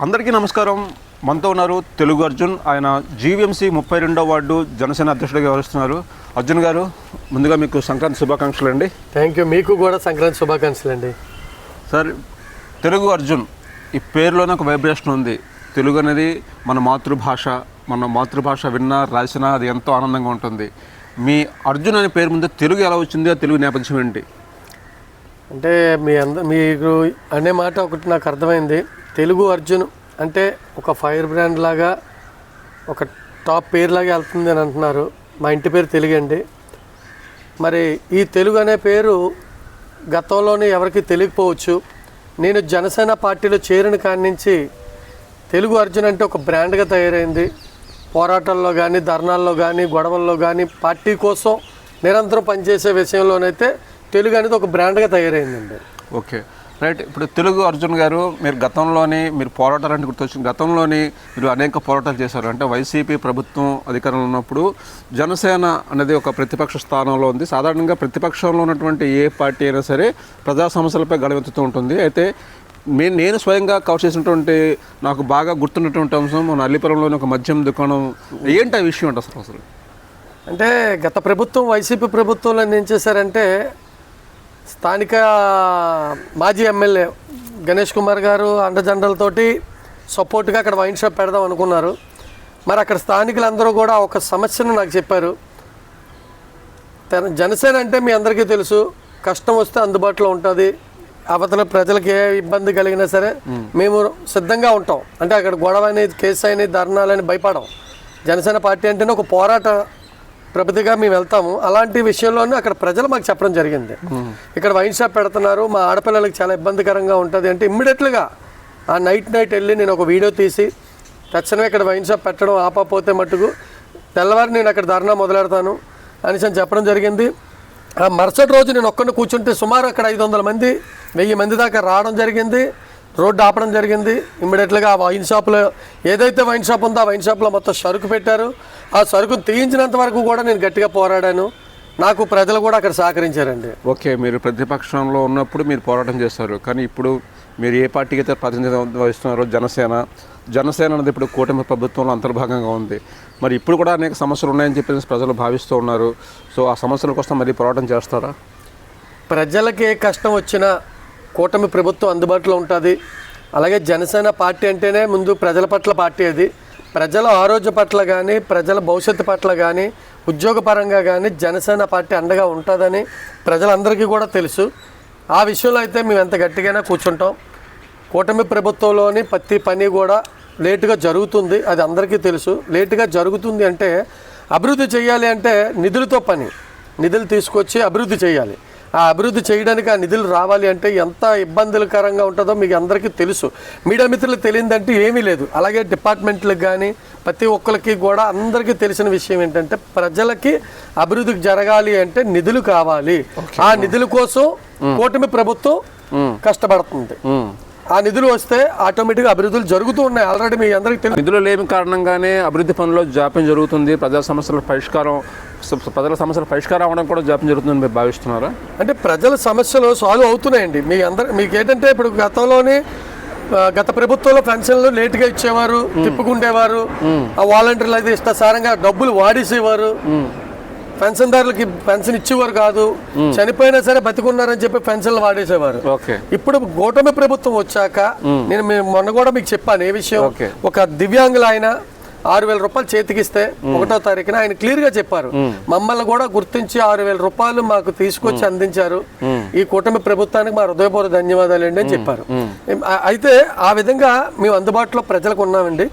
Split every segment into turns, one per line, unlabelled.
అందరికీ నమస్కారం. మనతో ఉన్నారు తెలుగు అర్జున్. ఆయన జీవీఎంసీ 32వ వార్డు జనసేన అధ్యక్షుడిగా వ్యవహరిస్తున్నారు. అర్జున్ గారు, ముందుగా మీకు సంక్రాంతి శుభాకాంక్షలు అండి.
Thank you. మీకు కూడా సంక్రాంతి శుభాకాంక్షలు అండి.
సార్, తెలుగు అర్జున్ ఈ పేరులోనే ఒక వైబ్రేషన్ ఉంది. తెలుగు అనేది మన మాతృభాష విన్నా రాసినా అది ఎంతో ఆనందంగా ఉంటుంది. మీ అర్జున్ అనే పేరు ముందు తెలుగు ఎలా వచ్చింది? ఆ తెలుగు నేపథ్యం ఏంటి?
అంటే మీకు అనే మాట ఒకటి నాకు అర్థమైంది. తెలుగు అర్జున్ అంటే ఒక ఫైర్ బ్రాండ్ లాగా ఒక టాప్ పేరులాగా వెళ్తుంది అని అంటున్నారు. మా ఇంటి పేరు తెలుగు అండి. మరి ఈ తెలుగు అనే పేరు గతంలోనే ఎవరికి తెలియకపోవచ్చు. నేను జనసేన పార్టీలో చేరిన కాడి నుంచి తెలుగు అర్జున్ అంటే ఒక బ్రాండ్గా తయారైంది. పోరాటాల్లో కానీ, ధర్నాల్లో కానీ, గొడవల్లో కానీ, పార్టీ కోసం నిరంతరం పనిచేసే విషయంలోనైతే తెలుగు అనేది ఒక బ్రాండ్గా తయారైందండి.
Okay, right. ఇప్పుడు తెలుగు అర్జున్ గారు, మీరు పోరాటాలంటే గుర్తొచ్చింది. గతంలోని మీరు అనేక పోరాటాలు చేశారు. అంటే వైసీపీ ప్రభుత్వం అధికారంలో ఉన్నప్పుడు జనసేన అనేది ఒక ప్రతిపక్ష స్థానంలో ఉంది. సాధారణంగా ప్రతిపక్షంలో ఉన్నటువంటి ఏ పార్టీ అయినా సరే ప్రజా సమస్యలపై గళమెత్తుతూ ఉంటుంది. అయితే నేను స్వయంగా కవర్ చేసినటువంటి నాకు బాగా గుర్తున్నటువంటి అంశం మన అల్లిపురంలోని ఒక మద్యం దుకాణం. ఏంటి ఆ విషయం అంటే అసలు?
అంటే గత ప్రభుత్వం, వైసీపీ ప్రభుత్వంలో ఏం చేశారంటే, స్థానిక మాజీ ఎమ్మెల్యే గణేష్ కుమార్ గారు అండజండలతోటి సపోర్ట్గా అక్కడ వైన్ షాప్ పెడదాం అనుకున్నారు. మరి అక్కడ స్థానికులందరూ కూడా ఒక సమస్యను నాకు చెప్పారు. జనసేన అంటే మీ అందరికీ తెలుసు, కష్టం వస్తే అందుబాటులో ఉంటుంది. అవతల ప్రజలకు ఏ ఇబ్బంది కలిగినా సరే మేము సిద్ధంగా ఉంటాం. అంటే అక్కడ గొడవ అనేది, కేసు అని, ధర్నాలని భయపడం. జనసేన పార్టీ అంటేనే ఒక పోరాట ప్రభుత్వగా మేము వెళ్తాము. అలాంటి విషయంలోనే అక్కడ ప్రజలు మాకు చెప్పడం జరిగింది, ఇక్కడ వైన్ షాప్ పెడుతున్నారు, మా ఆడపిల్లలకి చాలా ఇబ్బందికరంగా ఉంటుంది అంటే ఇమ్మీడియట్లుగా ఆ నైట్ వెళ్ళి నేను ఒక వీడియో తీసి తక్షణమే ఇక్కడ వైన్ షాప్ పెట్టడం ఆపపోతే మట్టుకు తెల్లవారు నేను అక్కడ ధర్నా మొదలెడతాను అని చెప్పడం జరిగింది. ఆ మరుసటి రోజు నేను ఒక్కడిని కూర్చుంటే సుమారు అక్కడ 500 మంది 1000 మంది దాకా రావడం జరిగింది. రోడ్డు ఆపడం జరిగింది. ఇమ్మీడియట్లుగా ఆ వైన్ షాప్లో, ఏదైతే వైన్ షాప్ ఉందో ఆ వైన్ షాప్లో మొత్తం సరుకు పెట్టారు. ఆ సరుకును తీయించినంత వరకు కూడా నేను గట్టిగా పోరాడాను. నాకు ప్రజలు కూడా అక్కడ సహకరించారండి.
ఓకే, మీరు ప్రతిపక్షంలో ఉన్నప్పుడు మీరు పోరాటం చేస్తారు. కానీ ఇప్పుడు మీరు ఏ పార్టీకి అయితే ప్రాతినిధ్యం వహిస్తున్నారో, జనసేన అనేది ఇప్పుడు కూటమి ప్రభుత్వంలో అంతర్భాగంగా ఉంది. మరి ఇప్పుడు కూడా అనేక సమస్యలు ఉన్నాయని చెప్పేసి ప్రజలు భావిస్తూ ఉన్నారు. సో ఆ సమస్యల కోసం మరి పోరాటం చేస్తారా?
ప్రజలకి ఏ కష్టం వచ్చినా కూటమి ప్రభుత్వం అందుబాటులో ఉంటుంది. అలాగే జనసేన పార్టీ అంటేనే ముందు ప్రజల పట్ల పార్టీ. అది ప్రజల ఆరోగ్య పట్ల కానీ, ప్రజల భవిష్యత్తు పట్ల కానీ, ఉద్యోగపరంగా కానీ జనసేన పార్టీ అండగా ఉంటుందని ప్రజలందరికీ కూడా తెలుసు. ఆ విషయంలో అయితే మేము ఎంత గట్టిగానే కూర్చుంటాం. కూటమి ప్రభుత్వంలోని ప్రతి పని కూడా లేటుగా జరుగుతుంది, అది అందరికీ తెలుసు. లేటుగా జరుగుతుంది అంటే అభివృద్ధి చేయాలి అంటే నిధులతో పని. నిధులు తీసుకొచ్చి అభివృద్ధి చేయాలి. ఆ అభివృద్ధి చేయడానికి ఆ నిధులు రావాలి అంటే ఎంత ఇబ్బందులకరంగా ఉంటుందో మీకు అందరికీ తెలుసు. మీడియా మిత్రులకు తెలియదంటే ఏమీ లేదు. అలాగే డిపార్ట్మెంట్లకు కానీ ప్రతి ఒక్కరికి కూడా అందరికీ తెలిసిన విషయం ఏంటంటే, ప్రజలకి అభివృద్ధికి జరగాలి అంటే నిధులు కావాలి. ఆ నిధుల కోసం కూటమి ప్రభుత్వం కష్టపడుతుంది. ఆ నిధులు వస్తే ఆటోమేటిక్గా అభివృద్ధులు జరుగుతూ ఉన్నాయి. ఆల్రెడీ మీ అందరికీ తెలుసు.
నిధులు లేని కారణంగానే అభివృద్ధి పనుల్లో జాప్యం జరుగుతుంది. ప్రజల సమస్యల పరిష్కారం అవ్వడం కూడా జాప్యం జరుగుతుందని మీరు భావిస్తున్నారా?
అంటే ప్రజల సమస్యలు సాల్వ్ అవుతున్నాయండి. మీకు ఏంటంటే, ఇప్పుడు గత ప్రభుత్వంలో పెన్షన్లు లేటుగా ఇచ్చేవారు, తిప్పుకుండేవారు. ఆ వాలంటీర్లు అయితే ఇష్టసారంగా డబ్బులు వాడేసేవారు. పెన్షన్దారులకి పెన్షన్ ఇచ్చేవారు కాదు. చనిపోయినా సరే బతికున్నారని చెప్పి పెన్షన్లు వాడేసేవారు. ఇప్పుడు కూటమి ప్రభుత్వం వచ్చాక నేను మొన్న కూడా మీకు చెప్పాను ఏ విషయం. ఒక దివ్యాంగులు ఆయన 6,000 రూపాయలు చేతికిస్తే 1వ తారీఖున ఆయన క్లియర్ గా చెప్పారు, మమ్మల్ని కూడా గుర్తించి 6,000 రూపాయలు మాకు తీసుకొచ్చి అందించారు. ఈ కూటమి ప్రభుత్వానికి మా హృదయపూర్వక ధన్యవాదాలు అండి అని చెప్పారు. అయితే ఆ విధంగా మేము అందుబాటులో ప్రజలకు ఉన్నామండి.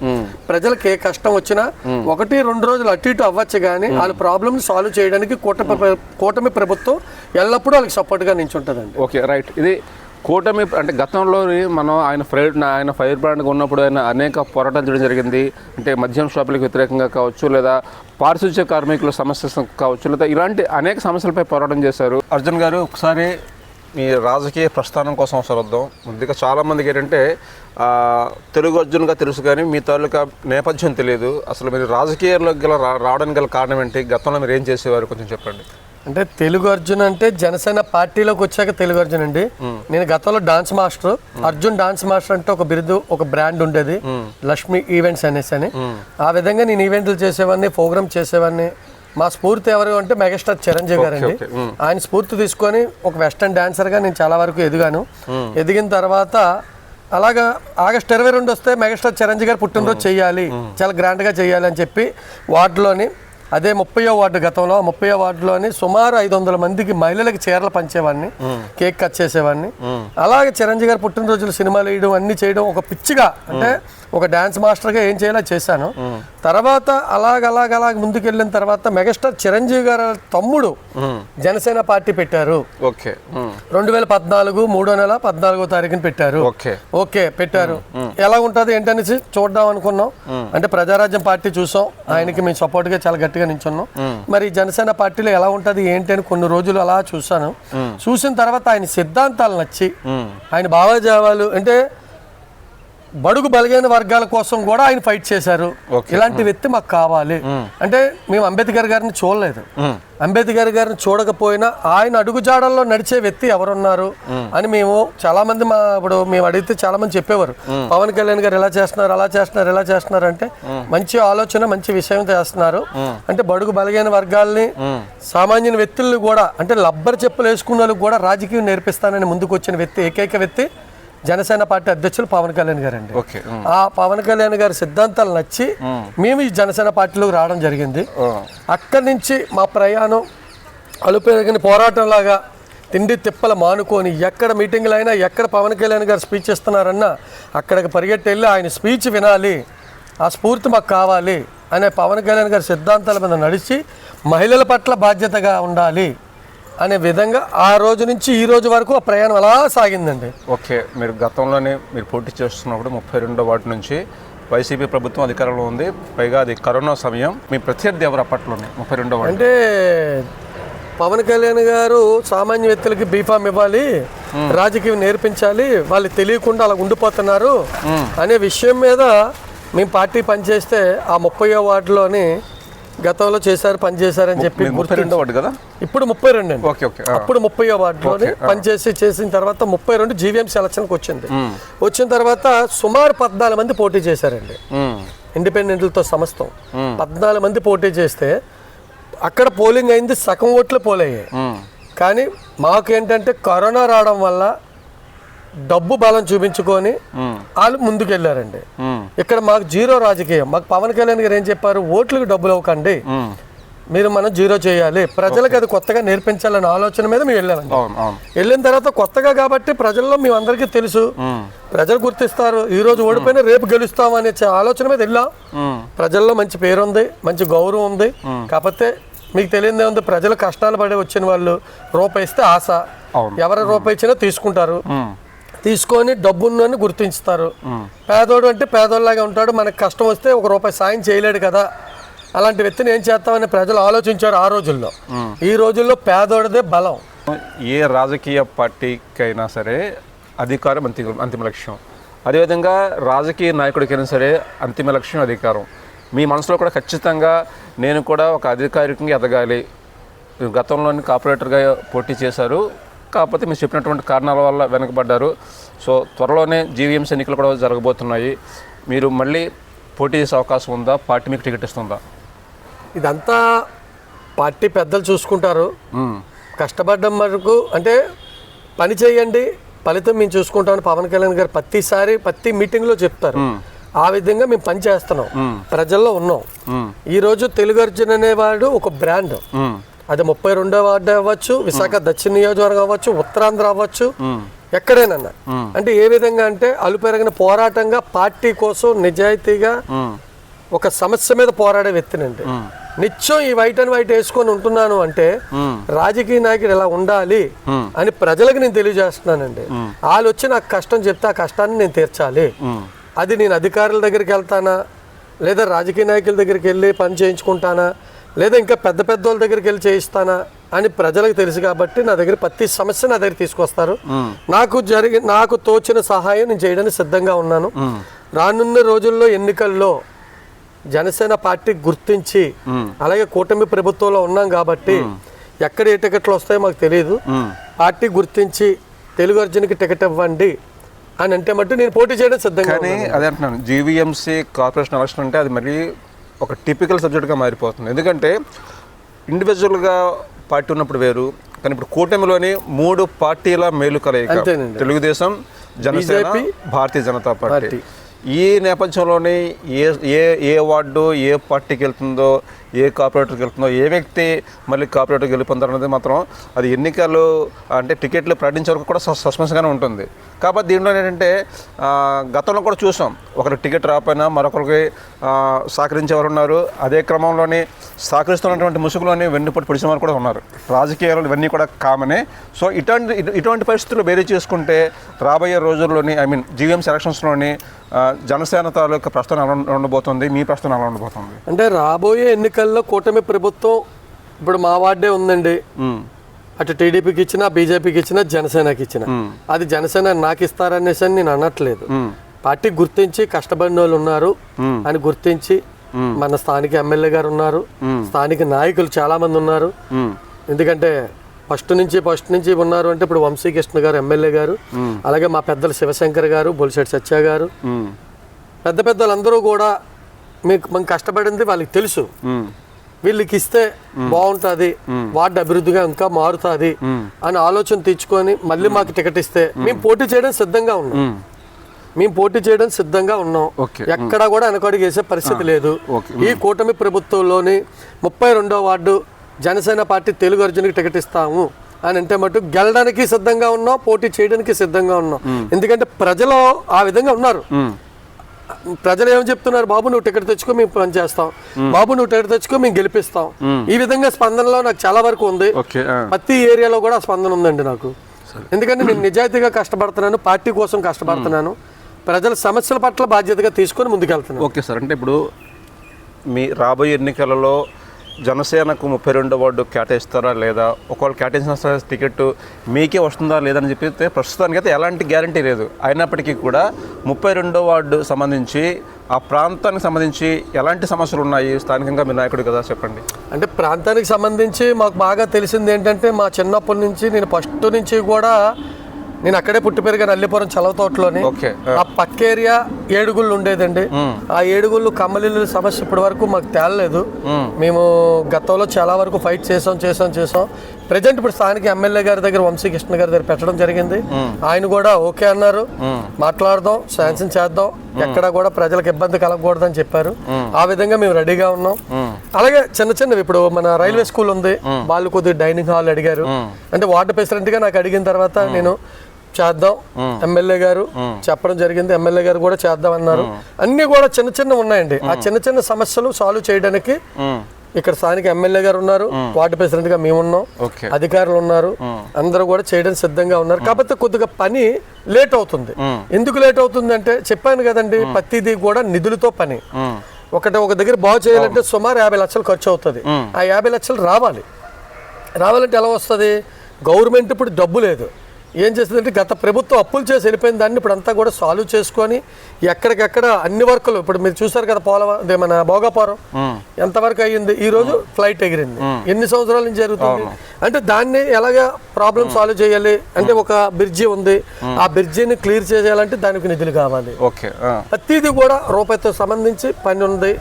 ప్రజలకు ఏ కష్టం వచ్చినా 1-2 రోజులు అటు ఇటు అవ్వచ్చు, కానీ వాళ్ళ ప్రాబ్లమ్ సాల్వ్ చేయడానికి కూటమి ప్రభుత్వం ఎల్లప్పుడూ వాళ్ళకి సపోర్ట్ గా నిల్చుంటుందండి.
Okay, right. ఇది కూటమి అంటే గతంలో ఆయన ఫైర్ బ్రాండ్గా ఉన్నప్పుడు ఆయన అనేక పోరాటాలు చేయడం జరిగింది. అంటే మద్యం షాపులకు వ్యతిరేకంగా కావచ్చు, లేదా పారిశుధ్య కార్మికుల సమస్య కావచ్చు, లేదా ఇలాంటి అనేక సమస్యలపై పోరాటం చేశారు. అర్జున్ గారు, ఒకసారి మీ రాజకీయ ప్రస్థానం కోసం అవసరం వద్దాం. ముందుగా చాలామందికి ఏంటంటే తెలుగు అర్జున్గా తెలుసు, కానీ మీ తాలూకా నేపథ్యం తెలియదు. అసలు మీరు రాజకీయాల్లోకి రావడానికి గల కారణం ఏంటి? గతంలో మీరు ఏం చేసేవారు కొంచెం చెప్పండి.
అంటే తెలుగు అర్జున్ అంటే జనసేన పార్టీలోకి వచ్చాక తెలుగు అర్జున్ అండి. నేను గతంలో dance master, Arjun dance master అంటే ఒక బిరుదు, ఒక బ్రాండ్ ఉండేది, లక్ష్మి ఈవెంట్స్ అనేసి అని. ఆ విధంగా నేను ఈవెంట్లు చేసేవాడిని, ప్రోగ్రామ్ చేసేవాడిని. మా స్ఫూర్తి ఎవరు అంటే మెగాస్టార్ చిరంజీవి గారండి. ఆయన స్ఫూర్తి తీసుకొని ఒక వెస్టర్న్ డాన్సర్గా నేను చాలా వరకు ఎదిగాను. ఎదిగిన తర్వాత అలాగా ఆగస్టు 22 వస్తే మెగాస్టార్ చిరంజీవి గారు పుట్టినరోజు చేయాలి, చాలా గ్రాండ్గా చేయాలి అని చెప్పి వార్డులోని, అదే 30వ వార్డు, గతంలో 30వ వార్డులోని సుమారు 500 మందికి మహిళలకి చీరలు పంచేవాడిని, కేక్ కట్ చేసేవాడిని. అలాగే చిరంజీవి గారు పుట్టినరోజులు సినిమాలు వేయడం అన్నీ చేయడం ఒక పిచ్చిగా, అంటే ఒక డ్యాన్స్ మాస్టర్గా ఏం చేయాలో చేశాను. తర్వాత అలాగ ముందుకెళ్ళిన తర్వాత మెగాస్టార్ చిరంజీవి గారు తమ్ముడు జనసేన పార్టీ పెట్టారు. 2014 3వ నెల 14వ తారీఖున పెట్టారు. ఓకే పెట్టారు. ఎలా ఉంటుంది ఏంటనేసి చూద్దాం అనుకున్నాం. అంటే ప్రజారాజ్యం పార్టీ చూసాం, ఆయనకి మేము సపోర్ట్గా చాలా గట్టిగా నించున్నాం. మరి జనసేన పార్టీలో ఎలా ఉంటుంది ఏంటి అని కొన్ని రోజులు అలా చూసాను. చూసిన తర్వాత ఆయన సిద్ధాంతాలు నచ్చి, ఆయన భావజావాలు, అంటే బడుగు బలగైన వర్గాల కోసం కూడా ఆయన ఫైట్ చేశారు. ఇలాంటి వ్యక్తి మాకు కావాలి అంటే, మేము అంబేద్కర్ గారిని చూడలేదు, అంబేద్కర్ గారిని చూడకపోయినా ఆయన అడుగుజాడల్లో నడిచే వ్యక్తి ఎవరున్నారు అని మేము చాలా మంది, ఇప్పుడు మేము అడిగితే చాలా మంది చెప్పేవారు, పవన్ కళ్యాణ్ గారు ఎలా చేస్తున్నారు, అలా చేస్తున్నారు, ఎలా చేస్తున్నారు అంటే, మంచి ఆలోచన, మంచి విషయం చేస్తున్నారు. అంటే బడుగు బలగైన వర్గాల్ని, సామాన్య వ్యక్తుల్ని కూడా, అంటే లబ్బర్ చెప్పులు వేసుకున్న వాళ్ళకి కూడా రాజకీయం నేర్పిస్తానని ముందుకు వచ్చిన వ్యక్తి, ఏకైక వ్యక్తి జనసేన పార్టీ అధ్యక్షులు పవన్ కళ్యాణ్ గారు అండి. ఆ పవన్ కళ్యాణ్ గారి సిద్ధాంతాలు నచ్చి మేము ఈ జనసేన పార్టీలోకి రావడం జరిగింది. అక్కడి నుంచి మా ప్రయాణం అలుపెరగని పోరాటం లాగా, తిండి తిప్పలు మానుకొని, ఎక్కడ మీటింగ్లు అయినా, ఎక్కడ పవన్ కళ్యాణ్ గారు స్పీచ్ ఇస్తున్నారన్నా అక్కడికి పరిగెట్టి వెళ్ళి ఆయన స్పీచ్ వినాలి, ఆ స్ఫూర్తి మాకు కావాలి అనే పవన్ కళ్యాణ్ గారి సిద్ధాంతాల మీద నడిచి మహిళల పట్ల బాధ్యతగా ఉండాలి అనే విధంగా ఆ రోజు నుంచి ఈ రోజు వరకు ఆ ప్రయాణం అలా సాగిందండి.
మీరు గతంలోనే మీరు పోటీ చేస్తున్నప్పుడు 32వ వార్డు నుంచి వైసీపీ ప్రభుత్వం అధికారంలో ఉంది, పైగా అది కరోనా సమయం. మీ ప్రత్యర్థి ఎవరు అప్పట్లోనే 32వ వార్డు?
అంటే పవన్ కళ్యాణ్ గారు సామాన్య వ్యక్తులకి బీఫామ్ ఇవ్వాలి, రాజకీయం నేర్పించాలి, వాళ్ళు తెలియకుండా అలా ఉండిపోతున్నారు అనే విషయం మీద మేము పార్టీ పనిచేస్తే ఆ 30వ వార్డులోని గతంలో చేశారు, పనిచేశారని చెప్పి. ఇప్పుడు 32 అండి. అప్పుడు 30వ వార్డులోని చేసిన తర్వాత 32 జీవీఎం సెలక్షన్కి వచ్చింది. వచ్చిన తర్వాత సుమారు 14 మంది పోటీ చేశారండి, ఇండిపెండెంట్లతో సమస్తం 14 మంది పోటీ చేస్తే అక్కడ పోలింగ్ అయింది, సగం ఓట్లు పోలయ్యాయి. కానీ మాకేంటంటే కరోనా రావడం వల్ల డబ్బు బలం చూపించుకొని వాళ్ళు ముందుకెళ్ళారండి. ఇక్కడ మాకు జీరో రాజకీయం. మాకు పవన్ కళ్యాణ్ గారు ఏం చెప్పారు, ఓట్లకు డబ్బులు అవ్వకండి, మనం జీరో చేయాలి, ప్రజలకు అది కొత్తగా నేర్పించాలనే ఆలోచన మీద మేము వెళ్ళామండి. వెళ్ళిన తర్వాత కొత్తగా కాబట్టి ప్రజల్లో మేము అందరికీ తెలుసు, ప్రజలు గుర్తిస్తారు, ఈ రోజు ఓడిపోయినా రేపు గెలుస్తాం అనే ఆలోచన మీద వెళ్ళాం. ప్రజల్లో మంచి పేరు ఉంది, మంచి గౌరవం ఉంది. కాకపోతే మీకు తెలియదే ఉంది, ప్రజలు కష్టాలు పడి వచ్చిన వాళ్ళు రూపాయి ఇస్తే ఆశ, ఎవరి రూపాయి ఇచ్చినా తీసుకుంటారు, తీసుకొని డబ్బున్నని గుర్తించుతారు. పేదోడు అంటే పేదోళ్ళలాగా ఉంటాడు, మనకు కష్టం వస్తే ఒక రూపాయి సాయం చేయలేడు కదా, అలాంటి వ్యక్తిని ఏం చేస్తామని ప్రజలు ఆలోచించారు ఆ రోజుల్లో. ఈ రోజుల్లో పేదోడిదే బలం.
ఏ రాజకీయ పార్టీకైనా సరే అధికారం అంతిమ లక్ష్యం, అదేవిధంగా రాజకీయ నాయకుడికైనా సరే అంతిమ లక్ష్యం అధికారం. మీ మనసులో కూడా ఖచ్చితంగా నేను కూడా ఒక అధికారికంగా ఎదగాలి, గతంలోని కార్పొరేటర్గా పోటీ చేశారు, కాకపోతే మీరు చెప్పినటువంటి కారణాల వల్ల వెనకబడ్డారు. సో త్వరలోనే జీవీఎంసీ ఎన్నికలు కూడా జరగబోతున్నాయి, మీరు మళ్ళీ పోటీ చేసే అవకాశం ఉందా? పార్టీ మీకు టికెట్ ఇస్తుందా?
ఇదంతా పార్టీ పెద్దలు చూసుకుంటారు. కష్టపడ్డం వరకు అంటే పని చేయండి, ఫలితం మేము చూసుకుంటామని పవన్ కళ్యాణ్ గారు ప్రతి మీటింగ్లో చెప్తారు. ఆ విధంగా మేము పని చేస్తున్నాం, ప్రజల్లో ఉన్నాం. ఈరోజు తెలుగు అర్జున్ అనేవాడు ఒక బ్రాండ్. అది 32వ వార్డు అవ్వచ్చు, విశాఖ దక్షిణ నియోజకవర్గం అవ్వచ్చు, ఉత్తరాంధ్ర అవ్వచ్చు, ఎక్కడైనా. అంటే ఏ విధంగా అంటే అలుపెరగిన పోరాటంగా పార్టీ కోసం నిజాయితీగా ఒక సమస్య మీద పోరాడే వ్యక్తినండి. నిత్యం ఈ వైట్ అండ్ వైట్ వేసుకొని ఉంటున్నాను అంటే రాజకీయ నాయకుడు ఎలా ఉండాలి అని ప్రజలకు నేను తెలియజేస్తున్నానండి. వాళ్ళు వచ్చి నాకు కష్టం చెప్తే ఆ కష్టాన్ని నేను తీర్చాలి. అది నేను అధికారుల దగ్గరికి వెళ్తానా, లేదా రాజకీయ నాయకుల దగ్గరికి వెళ్ళి పని చేయించుకుంటానా, లేదా ఇంకా పెద్ద వాళ్ళ దగ్గరికి వెళ్ళి చేయిస్తానా అని ప్రజలకు తెలుసు. కాబట్టి నా దగ్గర ప్రతి సమస్య నా దగ్గర తీసుకొస్తారు. నాకు తోచిన సహాయం నేను చేయడానికి సిద్ధంగా ఉన్నాను. రానున్న రోజుల్లో ఎన్నికల్లో జనసేన పార్టీ గుర్తించి, అలాగే కూటమి ప్రభుత్వంలో ఉన్నాం కాబట్టి ఎక్కడ ఏ టికెట్లు వస్తాయో మాకు తెలియదు. పార్టీ గుర్తించి తెలుగు అర్జున్కి టికెట్ ఇవ్వండి అని అంటే మట్టు నేను పోటీ చేయడం సిద్ధంగా.
కానీ అదే అంటున్నాను, జీవీఎంసీ కార్పొరేషన్ ఎలక్షన్ అంటే అది మళ్ళీ ఒక టిపికల్ సబ్జెక్ట్గా మారిపోతుంది. ఎందుకంటే ఇండివిజువల్గా పార్టీ ఉన్నప్పుడు వేరు, కానీ ఇప్పుడు కూటమిలోని 3 పార్టీల మేలు కలయిక, తెలుగుదేశం, జనసేన, భారతీయ జనతా పార్టీ. ఈ నేపథ్యంలోనే ఏ వార్డు ఏ పార్టీకి వెళ్తుందో, ఏ కార్పొరేటర్కి వెళ్తుందో, ఏ వ్యక్తి మళ్ళీ కార్పొరేటర్కి వెళ్ళిపోతారు అనేది మాత్రం అది ఎన్నికలు అంటే టికెట్లు ప్రకటించే వరకు కూడా సస్పెన్స్గానే ఉంటుంది. కాబట్టి దీంట్లో ఏంటంటే గతంలో కూడా చూసాం, ఒకరికి టికెట్ రాకపోయినా మరొకరికి సహకరించేవారు ఉన్నారు. అదే క్రమంలోనే సహకరిస్తున్నటువంటి ముసుగులోని వెన్నుపట్టి పొడిచిన వారు కూడా ఉన్నారు. రాజకీయాలు ఇవన్నీ కూడా కామనే. సో ఇటువంటి పరిస్థితులు వేరే చేసుకుంటే రాబోయే రోజుల్లోని జీవీఎంసీ ఎలక్షన్స్లోని జనసేన తాలూకా ప్రస్తుతం ఎలా ఉండబోతుంది, మీ ప్రస్తుతం ఎలా ఉండబోతుంది
అంటే రాబోయే ఎన్నికల్లో కూటమి ప్రభుత్వం ఇప్పుడు మా వార్డే ఉందండి, అటు టీడీపీకి ఇచ్చినా బీజేపీకి ఇచ్చినా జనసేనకి ఇచ్చినా అది జనసేన నాకు ఇస్తారనేసి నేను అనట్లేదు. పార్టీ గుర్తించి కష్టపడిన వాళ్ళు ఉన్నారు అని గుర్తించి మన స్థానిక ఎమ్మెల్యే గారు ఉన్నారు, స్థానిక నాయకులు చాలా మంది ఉన్నారు. ఎందుకంటే ఫస్ట్ నుంచి ఉన్నారు అంటే ఇప్పుడు వంశీకృష్ణ గారు ఎమ్మెల్యే గారు, అలాగే మా పెద్దలు శివశంకర్ గారు, బొలిశెట్టి సత్య గారు, పెద్దలందరూ కూడా మనం కష్టపడింది వాళ్ళకి తెలుసు. వీళ్ళకి ఇస్తే బాగుంటుంది, వార్డు అభివృద్ధిగా ఇంకా మారుతుంది అని ఆలోచన తెచ్చుకొని మళ్ళీ మాకు టికెట్ ఇస్తే మేము పోటీ చేయడం సిద్ధంగా ఉన్నాం. ఎక్కడా కూడా వెనకడుగు వేసే పరిస్థితి లేదు. ఈ కూటమి ప్రభుత్వంలోని 32వ వార్డు జనసేన పార్టీ తెలుగు అర్జున్కి టికెట్ ఇస్తాము అని అంటే మటు గెలడానికి సిద్ధంగా ఉన్నాం, పోటీ చేయడానికి సిద్ధంగా ఉన్నాం. ఎందుకంటే ప్రజలు ఆ విధంగా ఉన్నారు. ప్రజలు ఏం చెప్తున్నారు, బాబు నువ్వు టికెట్ తెచ్చుకో మేము పని చేస్తాం, బాబు నువ్వు టికెట్ తెచ్చుకో మేము గెలిపిస్తాం. ఈ విధంగా స్పందనలో నాకు చాలా వరకు ఉంది. ప్రతి ఏరియాలో కూడా స్పందన ఉందండి నాకు. ఎందుకంటే నేను నిజాయితీగా కష్టపడుతున్నాను, పార్టీ కోసం కష్టపడుతున్నాను, ప్రజల సమస్యల పట్ల బాధ్యతగా తీసుకొని ముందుకెళ్తున్నాను.
ఓకే సార్, అంటే ఇప్పుడు మీ రాబోయే ఎన్నికలలో జనసేనకు 32వ వార్డు కేటాయిస్తారా లేదా, ఒకవేళ కేటాయించిన టికెట్ మీకే వస్తుందా లేదని చెప్పితే ప్రస్తుతానికి అయితే ఎలాంటి గ్యారంటీ లేదు. అయినప్పటికీ కూడా 32వ వార్డు సంబంధించి ఆ ప్రాంతానికి సంబంధించి ఎలాంటి సమస్యలు ఉన్నాయి, స్థానికంగా మీ నాయకుడు కదా చెప్పండి.
అంటే ప్రాంతానికి సంబంధించి మాకు బాగా తెలిసింది ఏంటంటే, మా చిన్నప్పటి నుంచి నేను ఫస్ట్ నుంచి కూడా నేను అక్కడే పుట్టి పెరిగాను, అల్లిపురం చలవతోటలోని. ఆ పక్క ఏరియా ఏడుగుళ్ళు ఉండేదండి. ఆ ఏడుగుళ్ళు కమ్మలిల్లు సమస్య ఇప్పటి వరకు మాకు తేలలేదు. మేము గతంలో చాలా వరకు ఫైట్ చేసాం. ప్రజెంట్ ఇప్పుడు స్థానిక ఎమ్మెల్యే గారి దగ్గర, వంశీకృష్ణ గారి దగ్గర పెట్టడం జరిగింది. ఆయన కూడా ఓకే అన్నారు, మాట్లాడదాం, శాంక్షన్ చేద్దాం, ఎక్కడా కూడా ప్రజలకు ఇబ్బంది కలగకూడదని చెప్పారు. ఆ విధంగా మేము రెడీగా ఉన్నాం. అలాగే చిన్నవి ఇప్పుడు మన రైల్వే స్కూల్ ఉంది, వాళ్ళు కొద్దిగా డైనింగ్ హాల్ అడిగారు. అంటే వార్డు ప్రెసిడెంట్ గా నాకు అడిగిన తర్వాత నేను చేద్దాం, ఎమ్మెల్యే గారు చెప్పడం జరిగింది, ఎమ్మెల్యే గారు కూడా చేద్దాం అన్నారు. అన్ని కూడా చిన్న ఉన్నాయండి. ఆ చిన్న సమస్యలు సాల్వ్ చేయడానికి ఇక్కడ స్థానిక ఎమ్మెల్యే గారు ఉన్నారు, వార్డు ప్రెసిడెంట్ గా మేము ఉన్నాం, అధికారులు ఉన్నారు, అందరూ కూడా చేయడానికి సిద్ధంగా ఉన్నారు. కాకపోతే కొద్దిగా పని లేట్ అవుతుంది. ఎందుకు లేట్ అవుతుంది అంటే చెప్పాను కదండి, ప్రతిదీ కూడా నిధులతో పని. ఒక దగ్గర బాగు చేయాలంటే సుమారు 50 లక్షలు ఖర్చు అవుతుంది. ఆ 50 లక్షలు రావాలంటే ఎలా వస్తుంది? గవర్నమెంట్ ఇప్పుడు డబ్బు లేదు. ఏం చేస్తుందంటే గత ప్రభుత్వం అప్పులు చేసి వెళ్ళిపోయిన దాన్ని ఇప్పుడు అంతా కూడా సాల్వ్ చేసుకొని ఎక్కడికెక్కడ అన్ని వర్కులు ఇప్పుడు మీరు చూసారు కదా, మన భోగాపురం ఎంతవరకు అయ్యింది, ఈ రోజు ఫ్లైట్ ఎగిరింది. ఎన్ని సంవత్సరాల నుంచి జరుగుతుంది అంటే దాన్ని ఎలాగా ప్రాబ్లం సాల్వ్ చేయాలి అంటే ఒక బ్రిడ్జి ఉంది, ఆ బ్రిడ్జిని క్లియర్ చేయాలంటే దానికి నిధులు కావాలి. ప్రతిదీ కూడా రూపాయితో సంబంధించి పని ఉంది.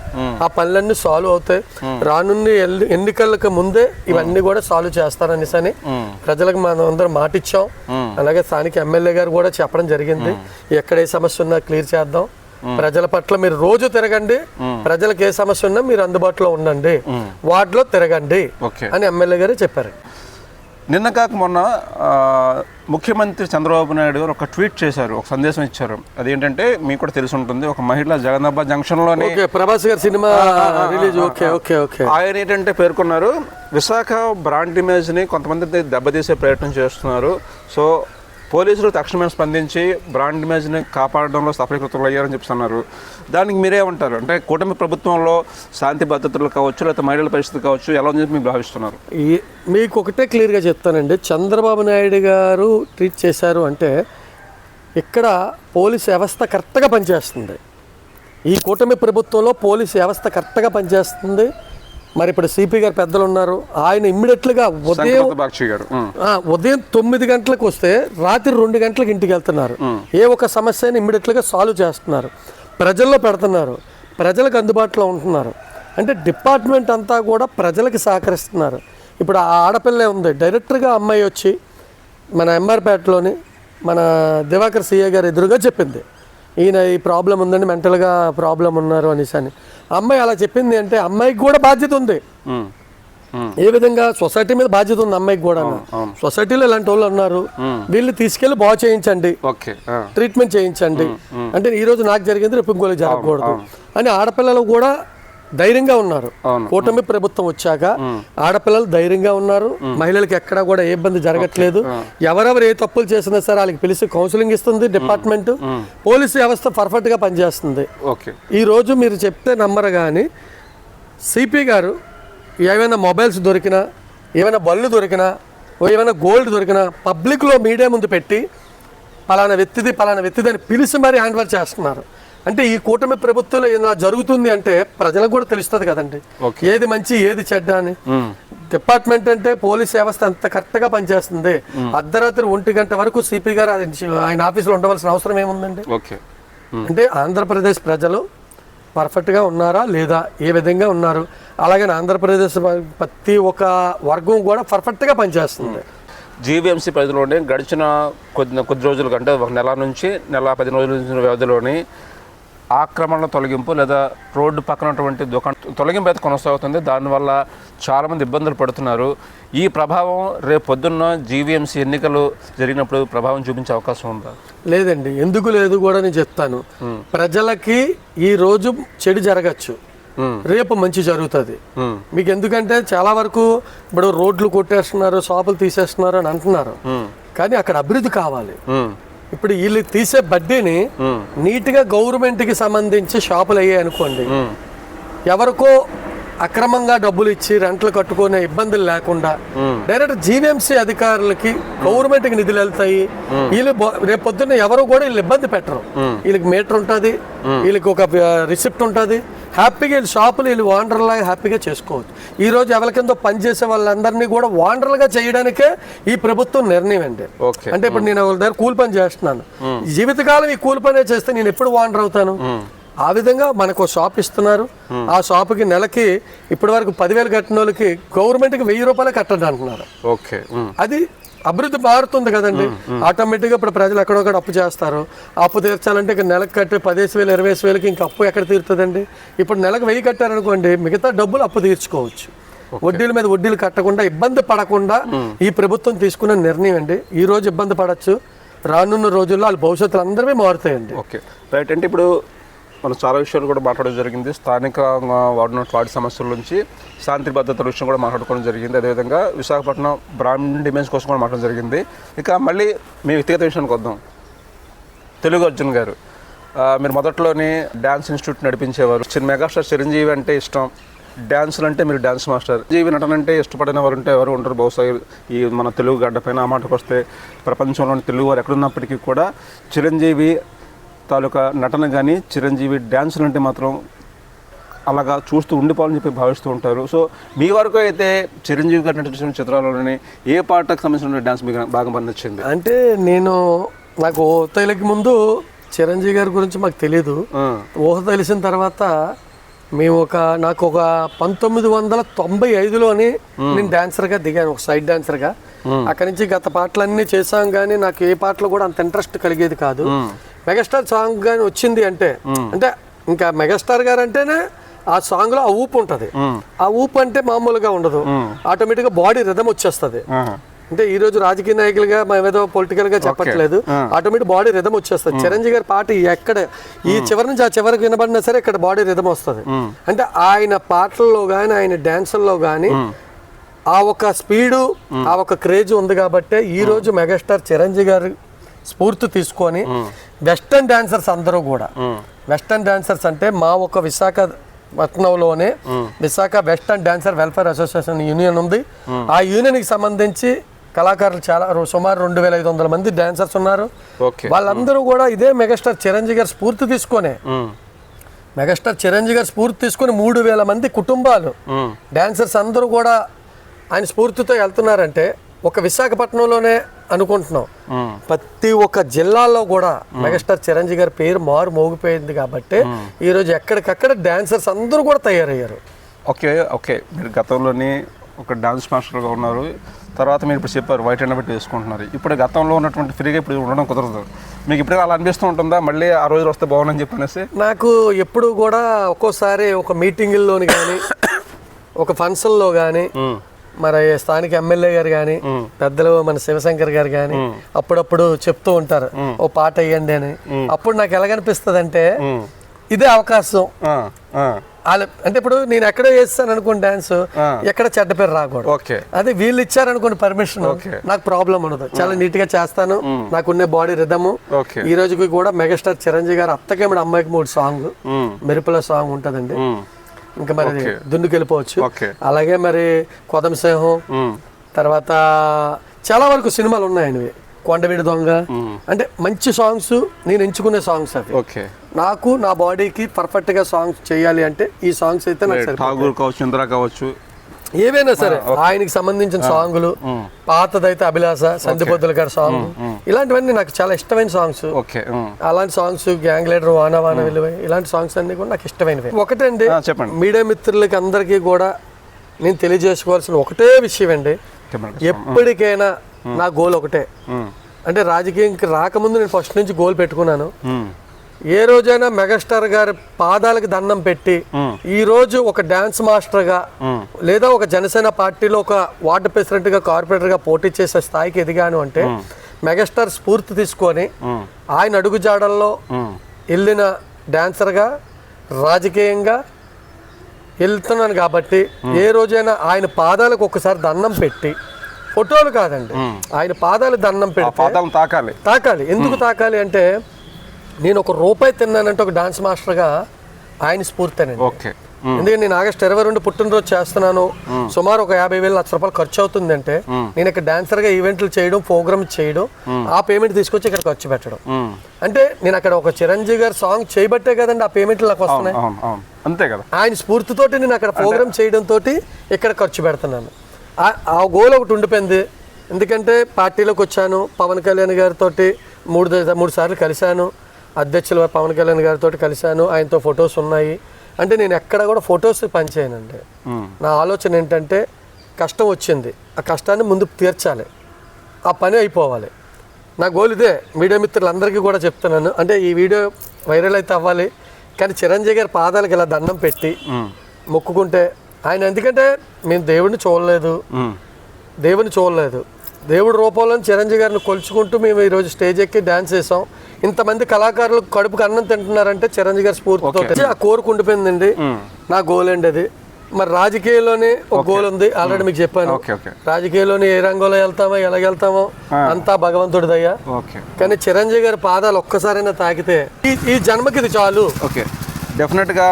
ఆ పనులన్నీ సాల్వ్ అవుతాయి. రానున్న ఎన్నికలకు ముందే ఇవన్నీ కూడా సాల్వ్ చేస్తారనేసి ప్రజలకు మనం అందరం మాటిచ్చాం. అలాగే స్థానిక ఎమ్మెల్యే గారు కూడా చెప్పడం జరిగింది, ఎక్కడ ఏ సమస్య ఉన్నా క్లియర్ చేద్దాం, ప్రజల పట్ల మీరు రోజు తిరగండి, ప్రజలకు ఏ సమస్య ఉన్నా మీరు అందుబాటులో ఉండండి, వార్డులో తిరగండి అని ఎమ్మెల్యే గారు చెప్పారు.
నిన్న కాక మొన్న ముఖ్యమంత్రి చంద్రబాబు నాయుడు గారు ఒక ట్వీట్ చేశారు, ఒక సందేశం ఇచ్చారు. అదేంటంటే మీకు కూడా తెలిసి ఉంటుంది, ఒక మహిళ జగన్నాబాద్ జంక్షన్లోనే
ప్రభాస్ గారి సినిమా రిలీజ్
ఆయన ఏంటంటే పేర్కొన్నారు, విశాఖ బ్రాండ్ ఇమేజ్ని కొంతమంది దెబ్బతీసే ప్రయత్నం చేస్తున్నారు. సో పోలీసులు తక్షణమే స్పందించి బ్రాండ్ ఇమేజ్ని కాపాడడంలో సఫలీకృతులు అయ్యారని చెప్తున్నారు. దానికి మీరేమంటారు? అంటే కూటమి ప్రభుత్వంలో శాంతి భద్రతలు కావచ్చు, లేకపోతే మహిళల పరిస్థితి కావచ్చు, ఎలా ఉంది మీరు భావిస్తున్నారు?
మీకు ఒకటే క్లియర్గా చెప్తానండి, చంద్రబాబు నాయుడు గారు ట్వీట్ చేశారు అంటే ఇక్కడ పోలీస్ వ్యవస్థ కరెక్ట్గా పనిచేస్తుంది. ఈ కూటమి ప్రభుత్వంలో పోలీస్ వ్యవస్థ కరెక్ట్గా పనిచేస్తుంది. మరి ఇప్పుడు సిపి గారు పెద్దలు ఉన్నారు, ఆయన ఇమ్మీడియట్లుగా ఉదయం 9 గంటలకు వస్తే రాత్రి 2 గంటలకు ఇంటికి వెళ్తున్నారు. ఏ ఒక సమస్యని ఇమ్మీడియట్లుగా సాల్వ్ చేస్తున్నారు, ప్రజల్లో పెడుతున్నారు, ప్రజలకు అందుబాటులో ఉంటున్నారు. అంటే డిపార్ట్మెంట్ అంతా కూడా ప్రజలకు సహకరిస్తున్నారు. ఇప్పుడు ఆ ఆడపిల్లే ఉంది, డైరెక్టర్గా అమ్మాయి వచ్చి మన ఎంఆర్పేటలోని మన దివాకర్ సిఏ గారు ఎదురుగా చెప్పింది, ఈయన ఈ ప్రాబ్లం ఉందండి, మెంటల్గా ప్రాబ్లం ఉన్నారు అనేసి అని. అమ్మాయి అలా చెప్పింది అంటే అమ్మాయికి కూడా బాధ్యత ఉంది. ఏ విధంగా సొసైటీ మీద బాధ్యత ఉంది అమ్మాయికి కూడా. సొసైటీలో ఇలాంటి వాళ్ళు ఉన్నారు, వీళ్ళు తీసుకెళ్లి బాగు చేయించండి, ట్రీట్మెంట్ చేయించండి. అంటే ఈ రోజు నాకు జరిగింది రేపు ఇంకోళ్ళకి జరగకూడదు అని ఆడపిల్లలు కూడా ధైర్యంగా ఉన్నారు. కూటమి ప్రభుత్వం వచ్చాక ఆడపిల్లలు ధైర్యంగా ఉన్నారు, మహిళలకు ఎక్కడా కూడా ఏ ఇబ్బంది జరగట్లేదు. ఎవరెవరు ఏ తప్పులు చేసినా సరే వాళ్ళకి పిలిచి కౌన్సిలింగ్ ఇస్తుంది డిపార్ట్మెంట్. పోలీసు వ్యవస్థ పర్ఫెక్ట్ గా పనిచేస్తుంది. ఈ రోజు మీరు చెప్తే నమ్మరు కానీ సిపి గారు ఏమైనా మొబైల్స్ దొరికినా, ఏమైనా బళ్ళు దొరికినా, ఏమైనా గోల్డ్ దొరికినా పబ్లిక్లో మీడియా ముందు పెట్టి పలానా వ్యక్తిది అని పిలిచి మరీ హ్యాండ్ ఓవర్ చేస్తున్నారు. అంటే ఈ కూటమి ప్రభుత్వంలో ఇలా జరుగుతుంది అంటే ప్రజలకు కూడా తెలుస్తుంది కదండి, ఏది మంచి ఏది చెడ్డ అని. డిపార్ట్మెంట్ అంటే పోలీస్ వ్యవస్థ అంత కరెక్ట్గా పనిచేస్తుంది. అర్ధరాత్రి 1 గంట వరకు సిపి గారు ఆయన ఆఫీసులో ఉండవలసిన అవసరం ఏముందండి? అంటే ఆంధ్రప్రదేశ్ ప్రజలు పర్ఫెక్ట్గా ఉన్నారా లేదా, ఏ విధంగా ఉన్నారు, అలాగే ఆంధ్రప్రదేశ్ ప్రతి ఒక్క వర్గం కూడా పర్ఫెక్ట్గా పనిచేస్తుంది.
జీవీఎంసీ పరిధిలోనే గడిచిన కొద్ది రోజుల కంటే 1 నెల నుంచి 10 రోజుల నుంచి వ్యవధిలోని ఆక్రమణల తొలగింపు లేదా రోడ్డు పక్కన ఉన్నటువంటి తొలగింపు అయితే కొనసాగుతుంది. దానివల్ల చాలామంది ఇబ్బందులు పడుతున్నారు. ఈ ప్రభావం రేపు పొద్దున్న జీవీఎంసీ ఎన్నికలు జరిగినప్పుడు ప్రభావం చూపించే అవకాశం ఉందా?
లేదండి, ఎందుకు లేదు కూడా నేను చెప్తాను. ప్రజలకి ఈ రోజు చెడు జరగచ్చు, రేపు మంచి జరుగుతుంది మీకు. ఎందుకంటే చాలా వరకు ఇప్పుడు రోడ్లు కొట్టేస్తున్నారు, షాపులు తీసేస్తున్నారు అని అంటున్నారు, కానీ అక్కడ అభివృద్ధి కావాలి. ఇప్పుడు వీళ్ళు తీసే బడ్డీని నీట్గా గవర్నమెంట్కి సంబంధించి షాపులు అయ్యాయి అనుకోండి, ఎవరికో అక్రమంగా డబ్బులు ఇచ్చి రెంట్లు కట్టుకునే ఇబ్బందులు లేకుండా డైరెక్ట్ జీవీఎంసీ అధికారులకి గవర్నమెంట్కి నిధులు వెళ్తాయి. వీళ్ళు రేపు పొద్దున్న ఎవరు కూడా వీళ్ళు ఇబ్బంది పెట్టరు. వీళ్ళకి మీటర్ ఉంటుంది, వీళ్ళకి ఒక రిసిప్ట్ ఉంటుంది, హ్యాపీగా వీళ్ళు షాపులు వీళ్ళు ఓనర్లాగా హ్యాపీగా చేసుకోవచ్చు. ఈ రోజు ఎవరికిందో పనిచేసే వాళ్ళందరినీ కూడా ఓనర్లుగా చేయడానికే ఈ ప్రభుత్వం నిర్ణయం అండి. అంటే ఇప్పుడు నేను వాళ్ళ దగ్గర కూలి పని చేస్తున్నాను, జీవితకాలం ఈ కూలి పనే చేస్తే నేను ఎప్పుడు ఓనర్ అవుతాను? ఆ విధంగా మనకు షాప్ ఇస్తున్నారు. ఆ షాపుకి నెలకి ఇప్పటి వరకు 10,000 కట్టిన వాళ్ళకి గవర్నమెంట్కి 1,000 రూపాయలు కట్టండి అంటున్నారు. అది అభివృద్ధి మారుతుంది కదండి. ఆటోమేటిక్గా ఇప్పుడు ప్రజలు ఎక్కడొక్కడ అప్పు చేస్తారు. అప్పు తీర్చాలంటే ఇక నెలకు కట్టి 10,000 20,000కి ఇంకా అప్పు ఎక్కడ తీరుతుందండి? ఇప్పుడు నెలకు 1,000 కట్టారనుకోండి, మిగతా డబ్బులు అప్పు తీర్చుకోవచ్చు. వడ్డీల మీద వడ్డీలు కట్టకుండా ఇబ్బంది పడకుండా ఈ ప్రభుత్వం తీసుకున్న నిర్ణయం అండి. ఈ రోజు ఇబ్బంది పడచ్చు, రానున్న రోజుల్లో వాళ్ళ భవిష్యత్తులు అందరివీ మారుతాయండి.
రైట్. అంటే ఇప్పుడు మనం చాలా విషయాలు కూడా మాట్లాడడం జరిగింది. స్థానికంగా వార్డు సమస్యల నుంచి శాంతి భద్రతల విషయం కూడా మాట్లాడుకోవడం జరిగింది. అదేవిధంగా విశాఖపట్నం బ్రాండ్ ఇమేజ్ కోసం కూడా మాట్లాడడం జరిగింది. ఇక మళ్ళీ మీ వ్యక్తిగత విషయానికి వద్దాం. తెలుగు అర్జున్ గారు, మీరు మొదట్లోని డ్యాన్స్ ఇన్స్టిట్యూట్ నడిపించేవారు. మెగాస్టార్ చిరంజీవి అంటే ఇష్టం, డ్యాన్సులు అంటే మీరు డ్యాన్స్ మాస్టర్. జీవి నటన అంటే ఇష్టపడిన వారు ఉంటే ఎవరు ఉంటారు బహుశా ఈ మన తెలుగు గడ్డ పైన. ఆ మాటకు వస్తే ప్రపంచంలోని తెలుగు వారు ఎక్కడున్నప్పటికీ కూడా చిరంజీవి తాలూకా నటన కానీ, చిరంజీవి డ్యాన్సులు అంటే మాత్రం అలాగా చూస్తూ ఉండిపోవాలని చెప్పి భావిస్తూ ఉంటారు. సో మీ వరకు అయితే చిరంజీవి గారు నటించిన చిత్రాలలోని ఏ పాటకు సంబంధించిన డ్యాన్స్ మీకు బాగా నచ్చింది?
అంటే నాకు ఊహ తెలియక ముందు చిరంజీవి గారి గురించి మాకు తెలియదు. ఊహ తెలిసిన తర్వాత మేము నాకు ఒక 1995లోని నేను డాన్సర్గా దిగాను, ఒక సైడ్ డాన్సర్గా. అక్కడి నుంచి గత పాటలన్నీ చేసాం, కానీ నాకు ఏ పాటలు కూడా అంత ఇంట్రెస్ట్ కలిగేది కాదు. మెగాస్టార్ సాంగ్ కానీ వచ్చింది అంటే ఇంకా మెగాస్టార్ గారు అంటేనే ఆ సాంగ్ లో ఆ ఊపు ఉంటుంది. ఆ ఊపు అంటే మామూలుగా ఉండదు, ఆటోమేటిక్గా బాడీ రిథమ్ వచ్చేస్తుంది. అంటే ఈ రోజు రాజకీయ నాయకులుగా మేమేదో పొలిటికల్ గా చెప్పట్లేదు, ఆటోమేటిక్ బాడీ రిథమ్ వచ్చేస్తుంది. చిరంజీవి గారి పాట ఎక్కడ ఈ చివరి నుంచి ఆ చివరికి వినబడినా సరే ఇక్కడ బాడీ రిథమ్ వస్తుంది. అంటే ఆయన పాటల్లో కానీ ఆయన డాన్సుల్లో కానీ ఆ ఒక స్పీడు, ఆ ఒక క్రేజ్ ఉంది. కాబట్టి ఈ రోజు మెగాస్టార్ చిరంజీవి గారు స్ఫూర్తి తీసుకొని వెస్టర్న్ డాన్సర్స్ అందరూ కూడా, వెస్టర్న్ డాన్సర్స్ అంటే మా ఒక విశాఖపట్నంలోనే Visakha western dancer welfare association union ఉంది. ఆ యూనియన్కి సంబంధించి కళాకారులు సుమారు 2,500 మంది డాన్సర్స్ ఉన్నారు. వాళ్ళందరూ కూడా ఇదే మెగాస్టార్ చిరంజీవి గారు స్ఫూర్తి తీసుకొని మెగాస్టార్ చిరంజీవి గారు స్ఫూర్తి తీసుకుని 3,000 మంది కుటుంబాలు డాన్సర్స్ అందరూ కూడా ఆయన స్ఫూర్తితో వెళ్తున్నారంటే ఒక విశాఖపట్నంలోనే అనుకుంటున్నాం, ప్రతి ఒక్క జిల్లాలో కూడా మెగాస్టార్ చిరంజీవి గారి పేరు మారు మోగిపోయింది కాబట్టి ఈరోజు ఎక్కడికక్కడ డాన్సర్స్ అందరూ కూడా తయారయ్యారు.
ఓకే ఓకే, మీరు గతంలోని ఒక డాన్స్ మాస్టర్గా ఉన్నారు, తర్వాత మీరు ఇప్పుడు చెప్పారు వైట్ అండ్ బట్టి వేసుకుంటున్నారు. ఇప్పుడు గతంలో ఉన్నటువంటి ఫ్రీగా ఇప్పుడు ఉండడం కుదరదు. మీకు ఇప్పుడు అలా అనిపిస్తూ ఉంటుందా, మళ్ళీ ఆ రోజులు వస్తే బాగుందని చెప్పనేసి?
నాకు ఎప్పుడు కూడా ఒక్కోసారి ఒక మీటింగుల్లోని కానీ ఒక ఫంక్షన్లో కానీ మరి స్థానిక ఎమ్మెల్యే గారు కానీ పెద్దలు మన శివశంకర్ గారు కానీ అప్పుడప్పుడు చెప్తూ ఉంటారు ఓ పాట వేయండి అని. అప్పుడు నాకు ఎలాగనిపిస్తుంది అంటే ఇదే అవకాశం. అంటే ఇప్పుడు నేను ఎక్కడ వేస్తాను అనుకోండి డాన్స్, ఎక్కడ చెడ్డ పేరు రాకూడదు. అదే వీళ్ళు ఇచ్చారనుకోండి పర్మిషన్, నాకు ప్రాబ్లం ఉండదు, చాలా నీట్ గా చేస్తాను, నాకున్న బాడీ రిథము. ఈ రోజుకి కూడా మెగాస్టార్ చిరంజీవి గారు అత్తకేమిడి అమ్మాయికి 3 సాంగ్ మెరుపుల సాంగ్ ఉంటదండి, ఇంకా మరి దున్నుకు వెళ్ళిపోవచ్చు. అలాగే మరి కొదమ సింహం, తర్వాత చాలా వరకు సినిమాలు ఉన్నాయండి, కొండవీడి దొంగ, అంటే మంచి సాంగ్స్ నేను ఎంచుకునే సాంగ్స్ అవి. నాకు నా బాడీకి పర్ఫెక్ట్ గా సాంగ్స్ చేయాలి అంటే ఈ సాంగ్స్ అయితే నాకు
కావచ్చు,
ఏవైనా సరే ఆయనకి సంబంధించిన సాంగులు, పాతదైతే అభిలాష సంధిపొద్దుల గారి సాంగ్, ఇలాంటివన్నీ నాకు చాలా ఇష్టమైన సాంగ్స్. అలాంటి సాంగ్స్ గ్యాంగ్ లీడర్, వాన వాన విలువ, ఇలాంటి సాంగ్స్ అన్ని కూడా నాకు ఇష్టమైనవి. ఒకటండి మీడియా మిత్రులకి అందరికీ కూడా నేను తెలియజేసుకోవాల్సిన ఒకటే విషయం అండి, ఎప్పటికైనా నా గోల్ ఒకటే, అంటే రాజకీయంకి రాకముందు నేను ఫస్ట్ నుంచి గోల్ పెట్టుకున్నాను, ఏ రోజైనా మెగాస్టార్ గారి పాదాలకు దండం పెట్టి ఈ రోజు ఒక డాన్స్ మాస్టర్ గా లేదా ఒక జనసేన పార్టీలో ఒక వార్డు ప్రెసిడెంట్ గా కార్పొరేటర్ గా పోటీ చేసే స్థాయికి ఎదిగాను అంటే మెగాస్టార్ స్ఫూర్తి తీసుకొని ఆయన అడుగుజాడల్లో వెళ్ళిన డాన్సర్ గా రాజకీయంగా వెళ్తున్నాను కాబట్టి ఏ రోజైనా ఆయన పాదాలకు ఒకసారి దండం పెట్టి, ఫోటోలు కాదండి, ఆయన పాదాలు దండం పెట్టి తాకాలి. ఎందుకు తాకాలి అంటే నేను ₹1 తిన్నానంటే ఒక డాన్స్ మాస్టర్గా ఆయన స్ఫూర్తేనండి. ఎందుకంటే నేను ఆగస్టు 22 పుట్టినరోజు చేస్తున్నాను, సుమారు ఒక 50,000 లక్ష రూపాయలు ఖర్చు అవుతుంది అంటే నేను ఇక్కడ డాన్సర్గా ఈవెంట్లు చేయడం, ప్రోగ్రామ్ చేయడం, ఆ పేమెంట్ తీసుకొచ్చి ఇక్కడ ఖర్చు పెట్టడం, అంటే నేను అక్కడ ఒక చిరంజీవి గారు సాంగ్ చేయబట్టే కదండి ఆ పేమెంట్లు నాకు వస్తున్నాయి.
అంతే కదా,
ఆయన స్ఫూర్తితోటి నేను అక్కడ ప్రోగ్రామ్ చేయడంతో ఇక్కడ ఖర్చు పెడుతున్నాను. ఆ గోల్ ఒకటి ఉండిపోయింది. ఎందుకంటే పార్టీలోకి వచ్చాను, పవన్ కళ్యాణ్ గారితో 3 సార్లు కలిశాను, అధ్యక్షులు పవన్ కళ్యాణ్ గారితో కలిశాను, ఆయనతో ఫొటోస్ ఉన్నాయి. అంటే నేను ఎక్కడ కూడా ఫొటోస్ పనిచేయనండి. నా ఆలోచన ఏంటంటే కష్టం వచ్చింది, ఆ కష్టాన్ని ముందు తీర్చాలి, ఆ పని అయిపోవాలి. నా గోల్ ఇదే. మీడియా మిత్రులందరికీ కూడా చెప్తున్నాను, అంటే ఈ వీడియో వైరల్ అయితే అవ్వాలి, కానీ చిరంజీవి గారి పాదాలకు ఇలా దండం పెట్టి మొక్కుకుంటే ఆయన, ఎందుకంటే మేము దేవుడిని చూడలేదు, దేవుడి రూపంలో చిరంజీవి గారిని కొలుచుకుంటూ మేము ఈరోజు స్టేజ్ ఎక్కి డాన్స్ చేసాం. ఇంతమంది కళాకారులు కడుపుకి అన్నం తింటున్నారంటే చిరంజీవి గారి స్ఫూర్తితో ఆ కోరిక ఉండిపోయిందండి. నా గోల్ అండి అది. మరి రాజకీయాల్లోనే ఒక గోల్ ఉంది, ఆల్రెడీ మీకు చెప్పాను. రాజకీయాల్లోని ఏ రంగంలో వెళ్తామో ఎలాగెళ్తామో అంతా భగవంతుడి దయ. కానీ చిరంజీవి గారి పాదాలు ఒక్కసారైనా తాకితే ఈ జన్మకి ఇది చాలు.
ఓకే, డెఫినెట్గా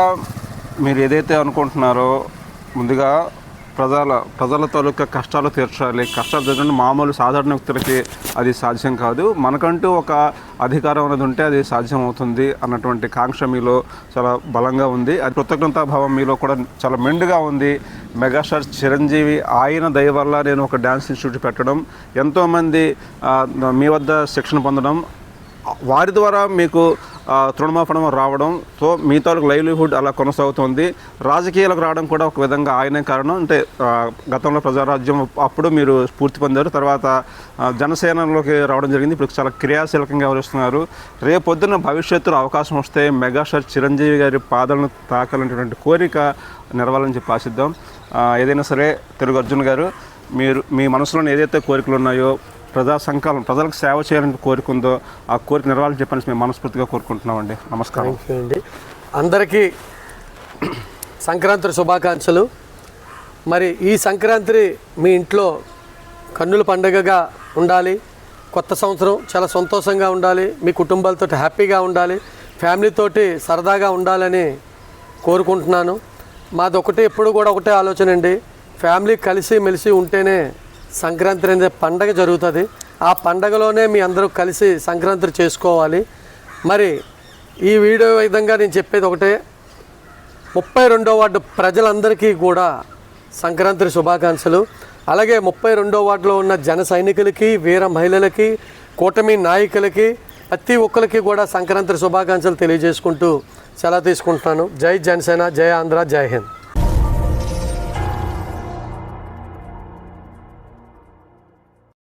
మీరు ఏదైతే అనుకుంటున్నారో, ముందుగా ప్రజల తాలూకా కష్టాలు తీర్చాలి. కష్టాలు తీర్చడం మామూలు సాధారణ వ్యక్తులకి అది సాధ్యం కాదు. మనకంటూ ఒక అధికారం అనేది ఉంటే అది సాధ్యం అవుతుంది అన్నటువంటి కాంక్ష మీలో చాలా బలంగా ఉంది. అది కృతజ్ఞతాభావం మీలో కూడా చాలా మెండుగా ఉంది. మెగాస్టార్ చిరంజీవి ఆయన దయ వల్ల నేను ఒక డ్యాన్స్ ఇన్స్టిట్యూట్ పెట్టడం, ఎంతోమంది మీ వద్ద శిక్షణ పొందడం, వారి ద్వారా మీకు తృణమాపణం రావడం, సో మీ తాలూకు లైవ్లీహుడ్ అలా కొనసాగుతుంది. రాజకీయాలకు రావడం కూడా ఒక విధంగా ఆయనే కారణం. అంటే గతంలో ప్రజారాజ్యం అప్పుడు మీరు స్ఫూర్తి పొందారు, తర్వాత జనసేనలోకి రావడం జరిగింది, ఇప్పుడు చాలా క్రియాశీలకంగా వ్యవహరిస్తున్నారు. రేపొద్దున భవిష్యత్తులో అవకాశం వస్తే మెగాస్టార్ చిరంజీవి గారి పాదాలను తాకాలనేటువంటి కోరిక నెరవాలని చెప్పి ఆశిద్దాం. ఏదైనా సరే తెలుగు అర్జున్ గారు, మీరు మీ మనసులోని ఏదైతే కోరికలు ఉన్నాయో, ప్రజలకు సేవ చేయాలని కోరిక ఉందో ఆ కోరిక నెరవేరాలని చెప్పని మేము మనస్ఫూర్తిగా కోరుకుంటున్నామండి. నమస్కారం
అండి. అందరికీ సంక్రాంతి శుభాకాంక్షలు. మరి ఈ సంక్రాంతి మీ ఇంట్లో కన్నుల పండుగగా ఉండాలి, కొత్త సంవత్సరం చాలా సంతోషంగా ఉండాలి, మీ కుటుంబాలతో హ్యాపీగా ఉండాలి, ఫ్యామిలీతోటి సరదాగా ఉండాలని కోరుకుంటున్నాను. మాది ఎప్పుడు కూడా ఒకటే ఆలోచన అండి, ఫ్యామిలీ కలిసి మెలిసి ఉంటేనే సంక్రాంతి అనే పండగ జరుగుతుంది. ఆ పండగలోనే మీ అందరూ కలిసి సంక్రాంతి చేసుకోవాలి. మరి ఈ వీడియో విధంగా నేను చెప్పేది ఒకటే, 32వ వార్డు ప్రజలందరికీ కూడా సంక్రాంతి శుభాకాంక్షలు. అలాగే 32వ వార్డులో ఉన్న జన సైనికులకి, వీర మహిళలకి, కూటమి నాయకులకి, ప్రతి ఒక్కరికి కూడా సంక్రాంతి శుభాకాంక్షలు తెలియజేసుకుంటూ సెలవు తీసుకుంటున్నాను. జై జనసేన, జై ఆంధ్ర, జై హింద్.